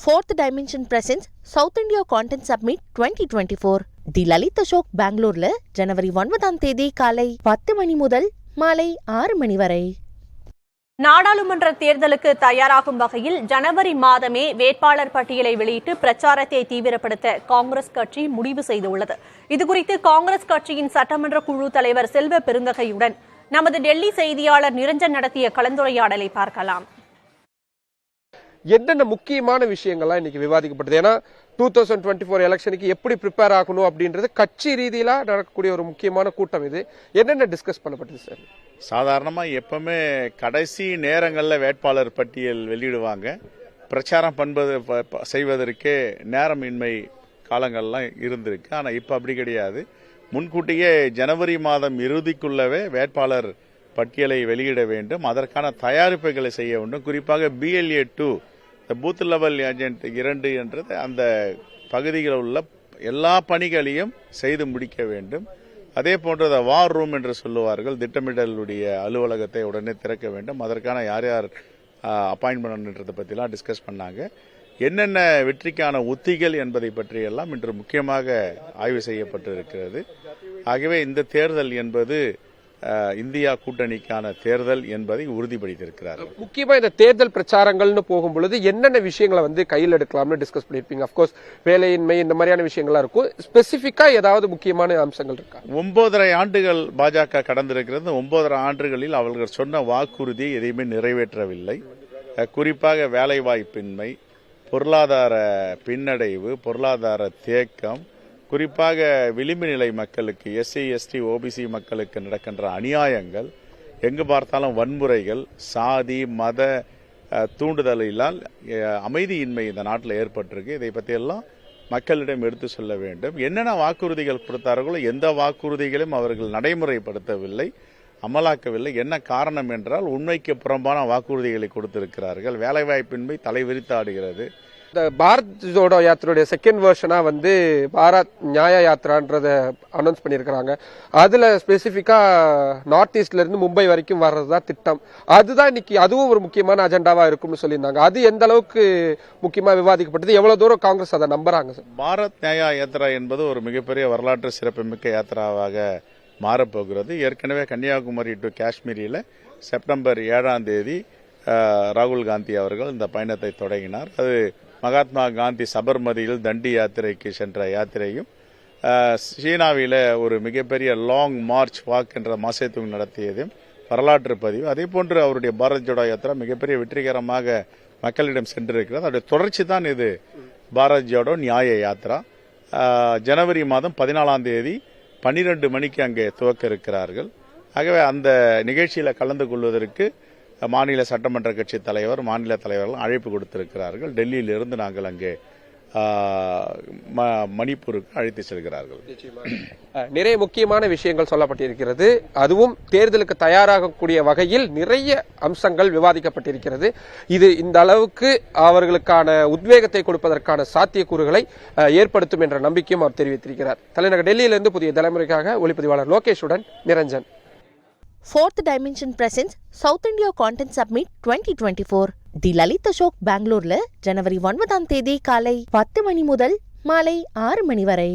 Fourth Dimension presents South India Content Summit 2024. தி லலித் அசோக் பெங்களூர்ல ஜனவரி 9ஆம் தேதி காலை 10 மணி முதல் மாலை 6 மணி வரை. நாடாளுமன்ற தேர்தலுக்கு தயாராகும் வகையில் ஜனவரி மாதமே வேட்பாளர் பட்டியலை வெளியிட்டு பிரச்சாரத்தை தீவிரப்படுத்த காங்கிரஸ் கட்சி முடிவு செய்துள்ளது. இதுகுறித்து காங்கிரஸ் கட்சியின் சட்டமன்ற குழு தலைவர் செல்வ பெருந்தகையுடன் நமது டெல்லி செய்தியாளர் நிரஞ்சன் நடத்திய கலந்துரையாடலை பார்க்கலாம். என்னென்ன முக்கியமான விஷயங்கள்லாம் இன்னைக்கு விவாதிக்கப்பட்டது? ஏன்னா 2024 எலெக்ஷனுக்கு எப்படி ப்ரிப்பேர் ஆகணும் அப்படின்றது கட்சி ரீதியில நடக்கக்கூடிய ஒரு முக்கியமான கூட்டம். இது என்னென்ன டிஸ்கஸ் பண்ணப்பட்டது சார்? சாதாரணமாக எப்பவுமே கடைசி நேரங்களில் வேட்பாளர் பட்டியல் வெளியிடுவாங்க. பிரச்சாரம் செய்வதற்கே நேரமின்மை காலங்கள்லாம் இருந்திருக்கு. ஆனால் இப்போ அப்படி கிடையாது. முன்கூட்டியே ஜனவரி மாதம் இறுதிக்குள்ளவே வேட்பாளர் பட்டியலை வெளியிட வேண்டும். அதற்கான தயாரிப்புகளை செய்ய வேண்டும். குறிப்பாக BLA 2 பூத் லெவல் ஏஜென்ட் 2 என்றது அந்த பகுதிகளில் உள்ள எல்லா பணிகளையும் செய்து முடிக்க வேண்டும். அதே போன்ற வார் ரூம் என்று சொல்லுவார்கள், திட்டமிடலுடைய அலுவலகத்தை உடனே திறக்க வேண்டும். அதற்கான யார் யார் அப்பாயின்மெண்ட்ன்றதை பற்றிலாம் டிஸ்கஸ் பண்ணாங்க. என்னென்ன வெற்றிக்கான உத்திகள் என்பதை பற்றியெல்லாம் இன்று முக்கியமாக ஆய்வு செய்யப்பட்டு இருக்கிறது. ஆகவே இந்த தேர்தல் என்பது இந்தியா கூட்டணிக்கான தேர்தல் என்பதை உறுதிப்படுத்தியிருக்கிறார்கள். முக்கியமா இந்த தேர்தல் பிரச்சாரங்கள்னு போகும் பொழுது என்னென்ன விஷயங்களை கையில் எடுக்கலாம்னு டிஸ்கஸ் பண்ணிருப்பீங்க. அப்கோர்ஸ் வேலையின்மை இந்த மாதிரியான விஷயங்கள்லாம் இருக்கும். ஸ்பெசிபிக்கா ஏதாவது முக்கியமான அம்சங்கள் இருக்கா? 9.5 ஆண்டுகள் பாஜக கடந்திருக்கிறது. 9.5 ஆண்டுகளில் அவர்கள் சொன்ன வாக்குறுதியை எதையுமே நிறைவேற்றவில்லை. குறிப்பாக வேலை வாய்ப்பின்மை, பொருளாதார பின்னடைவு, பொருளாதார தேக்கம், குறிப்பாக விளிம்பு நிலை மக்களுக்கு, SC ST OBC மக்களுக்கு நடக்கின்ற அநியாயங்கள், எங்கு பார்த்தாலும் வன்முறைகள், சாதி மத தூண்டுதலால் அமைதியின்மை இந்த நாட்டில் ஏற்பட்டிருக்கு. இதை பற்றியெல்லாம் மக்களிடம் எடுத்து சொல்ல வேண்டும். என்னென்ன வாக்குறுதிகள் கொடுத்தார்களோ எந்த வாக்குறுதிகளையும் அவர்கள் நடைமுறைப்படுத்தவில்லை, அமலாக்கவில்லை. என்ன காரணம் என்றால் உண்மைக்கு புறம்பான வாக்குறுதிகளை கொடுத்திருக்கிறார்கள். வேலைவாய்ப்பின்மை தலைவிரித்தாடுகிறது. இந்த பாரத் ஜோடோ யாத்திரையுடைய செகண்ட் வெர்ஷனா பாரத் நியாய யாத்திரான்றத அனௌன்ஸ் பண்ணியிருக்கிறாங்க. அதுல ஸ்பெசிபிக்கா நார்த் ஈஸ்ட்ல இருந்து மும்பை வரைக்கும் வர்றதுதான் திட்டம். அதுதான் இன்னைக்கு அதுவும் ஒரு முக்கியமான அஜெண்டாவா இருக்கும்னு சொல்லியிருந்தாங்க. அது எந்த அளவுக்கு முக்கியமா விவாதிக்கப்பட்டது? எவ்வளவு தூரம் காங்கிரஸ் அதை நம்புறாங்க சார்? பாரத் நியாய யாத்திரா என்பது ஒரு மிகப்பெரிய வரலாற்று சிறப்புமிக்க யாத்திராவாக மாறப்போகிறது. ஏற்கனவே கன்னியாகுமரி டு காஷ்மீரில் செப்டம்பர் 7ஆம் தேதி ராகுல் காந்தி அவர்கள் இந்த பயணத்தை தொடங்கினார். அது மகாத்மா காந்தி சபர்மதியில் தண்டி யாத்திரைக்கு சென்ற யாத்திரையும், சீனாவில் ஒரு மிகப்பெரிய லாங் மார்ச் வாக் என்ற மாசேத்துங் நடத்தியதும் வரலாற்று பதிவு. அதே போன்று அவருடைய பாரத் ஜோடோ யாத்திரா மிகப்பெரிய வெற்றிகரமாக மக்களிடம் சென்றிருக்கிறது. அதோடைய தொடர்ச்சி தான் இது பாரத் ஜோடோ நியாய யாத்திரா. ஜனவரி மாதம் 14ஆம் தேதி 12 மணிக்கு அங்கே துவக்க இருக்கிறார்கள். ஆகவே அந்த நிகழ்ச்சியில் கலந்து கொள்வதற்கு மாநில சட்டமன்ற கட்சி தலைவர், மாநில தலைவர்கள் அழைப்பு கொடுத்திருக்கிறார்கள். டெல்லியிலிருந்து நாங்கள் அங்கே மணிப்பூருக்கு அழைத்து செல்கிறார்கள். நிறைய முக்கியமான விஷயங்கள் சொல்லப்பட்டிருக்கிறது. அதுவும் தேர்தலுக்கு தயாராகக்கூடிய வகையில் நிறைய அம்சங்கள் விவாதிக்கப்பட்டிருக்கிறது. இது இந்த அளவுக்கு அவர்களுக்கான உத்வேகத்தை கொடுப்பதற்கான சாத்தியக்கூறுகளை ஏற்படுத்தும் என்ற நம்பிக்கையும் அவர் தெரிவித்திருக்கிறார். தலைநகர் டெல்லியிலிருந்து புதிய தலைமுறைக்காக ஒளிப்பதிவாளர் லோகேஷுடன் Niranjan. Fourth Dimension presents South India Content Summit 2024. தி லலித் அசோக் பெங்களூர்ல ஜனவரி 9ஆம் தேதி காலை 10 மணி முதல் மாலை 6 மணி வரை.